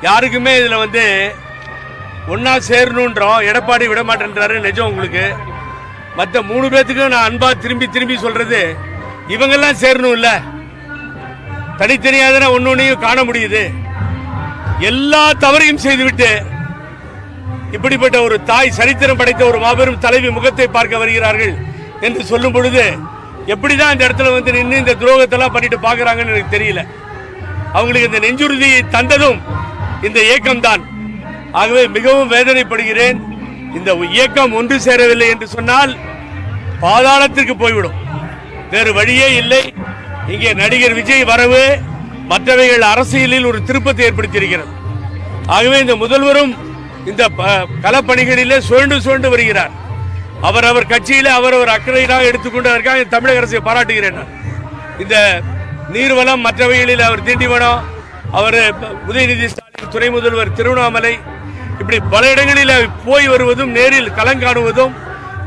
யாருக்குமே இதில் ஒன்றா சேரணுன்றோம். எடப்பாடி விட மாட்டேன்றாரு. நிஜம் உங்களுக்கு. மற்ற 3 பேர்த்துக்கும் நான் அன்பா திரும்பி திரும்பி சொல்றது, இவங்கெல்லாம் சேரணும் இல்ல, தனித்தனியாக ஒன்னொன்னையும் காண முடியுது. எல்லா தவறையும் செய்துவிட்டு இப்படிப்பட்ட ஒரு தாய், சரித்திரம் படைத்த ஒரு மாபெரும் தலைவி முகத்தை பார்க்க வருகிறார்கள் என்று சொல்லும் பொழுது எப்படிதான் இந்த இடத்துல நின்று இந்த துரோகத்தெல்லாம் பண்ணிட்டு பாக்குறாங்கன்னு எனக்கு தெரியல. அவங்களுக்கு இந்த நெஞ்சுறுதியை தந்ததும் இந்த இயக்கம்தான். ஆகவே மிகவும் வேதனைப்படுகிறேன். இந்த இயக்கம் ஒன்று சேரவில்லை என்று சொன்னால் பாதாளத்திற்கு போய்விடும். வேறு வழியே இல்லை. இங்கே நடிகர் விஜய் வரவு மற்றவைகள் அரசியலில் ஒரு திருப்பத்தை ஏற்படுத்தியிருக்கிறது. ஆகவே இந்த முதல்வரும் இந்த களப்பணிகளிலே சுழண்டு வருகிறார். அவர் கட்சியில அவர் அக்கறையாக எடுத்துக்கொண்டதற்காக தமிழக அரசை பாராட்டுகிறேன். இந்த நீர்வளம் மற்றவைகளில் அவர் திண்டிவனம், அவர் உதயநிதி ஸ்டாலின், துணை முதல்வர் திருவண்ணாமலை, இப்படி பல இடங்களில் போய் வருவதும், நேரில் களங்காணுவதும்,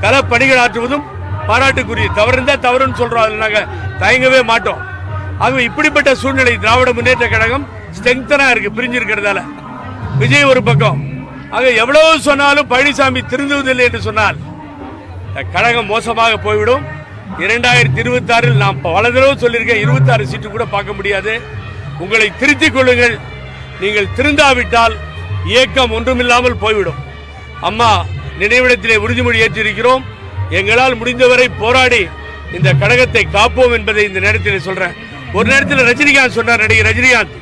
களப்பணிகள் ஆற்றுவதும் பாராட்டுக்குரிய. தவறுந்தா தவறுன்னு சொல்றோம், அதில் நாங்கள் தயங்கவே மாட்டோம். ஆகவே இப்படிப்பட்ட சூழ்நிலை திராவிட முன்னேற்ற கழகம் ஸ்ட்ரெங்தனா இருக்கு, பிரிஞ்சிருக்கிறதால. விஜய் ஒரு பக்கம். ஆக எவ்வளவு சொன்னாலும் பழனிசாமி திருந்துவதில்லை என்று சொன்னால் கழகம் மோசமாக போய்விடும். 2026 நாம் பல தடவை சொல்லியிருக்கேன், 26 சீட்டு கூட பார்க்க முடியாது. உங்களை திருத்திக் கொள்ளுங்கள். நீங்கள் திருந்தாவிட்டால் இயக்கம் ஒன்றுமில்லாமல் போய்விடும். அம்மா நினைவிடத்திலே உறுதிமொழி ஏற்றிருக்கிறோம். எங்களால் முடிந்தவரை போராடி இந்த கழகத்தை காப்போம் என்பதை இந்த நேரத்தில் சொல்றேன். ஒரு நேரத்தில் ரஜினிகாந்த் சொன்னார், நடிகர் ரஜினிகாந்த்,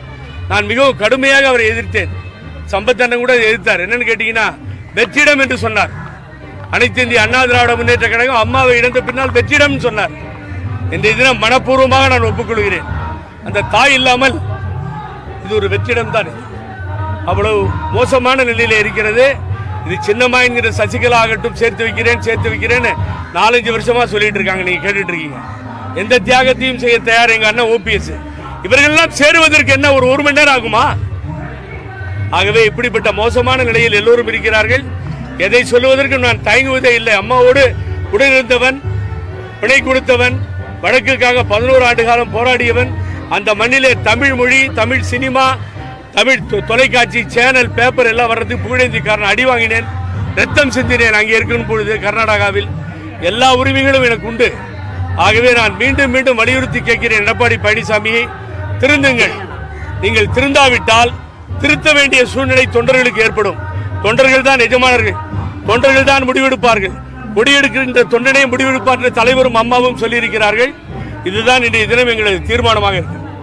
நான் மிகவும் கடுமையாக அவரை எதிர்த்தேன். சம்பத்தண்ணன் கூட எதிர்த்தார். என்னன்னு கேட்டீங்கன்னா, வெற்றிடம் என்று சொன்னார். அனைத்து இந்திய அண்ணா திராவிட முன்னேற்ற கழகம் அம்மாவை இழந்த பின்னால் வெற்றிடம் சொன்னார். இந்த தினம் மனப்பூர்வமாக நான் ஒப்புக்கொள்கிறேன். அந்த தாய் இல்லாமல் இது ஒரு வெற்றிடம் தான். அவ்வளவு மோசமான நிலையில இருக்கிறது. இது சின்னம்மா என்கிற சசிகலா ஆகட்டும் சேர்த்து வைக்கிறேன்னு 4-5 வருஷமா சொல்லிட்டு இருக்காங்க. நீங்க கேட்டுட்டு இருக்கீங்க. எந்த தியாகத்தையும் செய்ய தயார் எங்க அண்ணன் ஓபிஎஸ். இவர்களெல்லாம் சேருவதற்கு என்ன ஒரு மணி நேரம் ஆகுமா? ஆகவே இப்படிப்பட்ட மோசமான நிலையில் எல்லோரும் இருக்கிறார்கள். எதை சொல்லுவதற்கு நான் தயங்குவதே இல்லை. அம்மாவோடு உடனிருந்தவன், பிணை கொடுத்தவன், வழக்குக்காக 11 ஆண்டு காலம் போராடியவன், அந்த மண்ணிலே தமிழ் மொழி, தமிழ் சினிமா, தமிழ் தொலைக்காட்சி சேனல், பேப்பர் எல்லாம் வர்றதுக்கு புகழேந்திக்காரன் அடி வாங்கினேன், ரத்தம் சிந்தினேன். அங்கே இருக்கும் பொழுது கர்நாடகாவில் எல்லா உரிமைகளும் எனக்கு உண்டு. ஆகவே நான் மீண்டும் மீண்டும் வலியுறுத்தி கேட்கிறேன், எடப்பாடி பழனிசாமியை திருந்துங்கள். நீங்கள் திருந்தாவிட்டால் திருத்த வேண்டிய சூழ்நிலை தொண்டர்களுக்கு ஏற்படும். தொண்டர்கள் தான் எஜமானர்கள், தொண்டர்கள் தான் முடிவெடுப்பார்கள். முடிவெடுக்கின்ற தொண்டனே முடிவெடுப்பார் என்று தலைவரும் அம்மாவும் சொல்லியிருக்கிறார்கள். இதுதான் இன்றைய தினம் எங்களது தீர்மானமாக இருக்கு.